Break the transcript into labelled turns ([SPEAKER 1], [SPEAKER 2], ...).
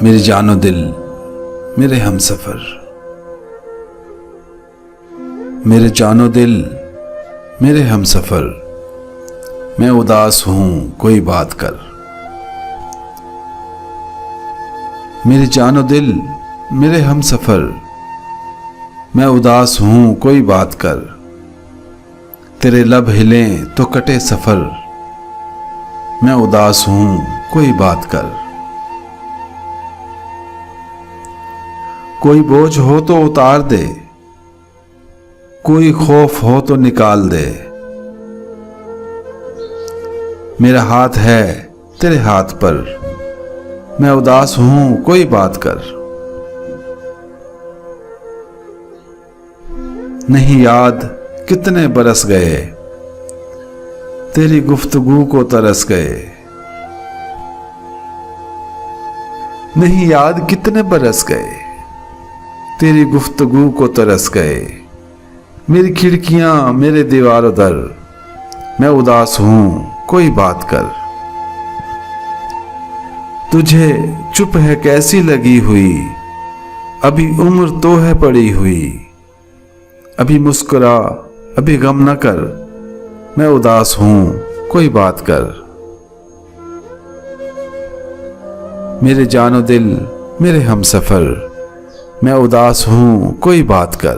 [SPEAKER 1] मेरी जानो दिल मेरे हमसफ़र, मेरे जानो दिल मेरे हमसफ़र, मैं उदास हूँ कोई बात कर। मेरी जानो दिल मेरे हमसफ़र, मैं उदास हूँ कोई बात कर। तेरे लब हिलें तो कटे सफ़र, मैं उदास हूँ कोई बात कर। कोई बोझ हो तो उतार दे, कोई खौफ हो तो निकाल दे। मेरा हाथ है तेरे हाथ पर, मैं उदास हूँ कोई बात कर। नहीं याद कितने बरस गए, तेरी गुफ्तगू को तरस गए। नहीं याद कितने बरस गए, तेरी गुफ्तगू को तरस गए। मेरी खिड़कियां मेरे दीवारों दर, मैं उदास हूँ कोई बात कर। तुझे चुप है कैसी लगी हुई, अभी उम्र तो है पड़ी हुई। अभी मुस्कुरा अभी गम न कर, मैं उदास हूँ कोई बात कर। मेरे जानो दिल मेरे हमसफ़र, मैं उदास हूँ कोई बात कर।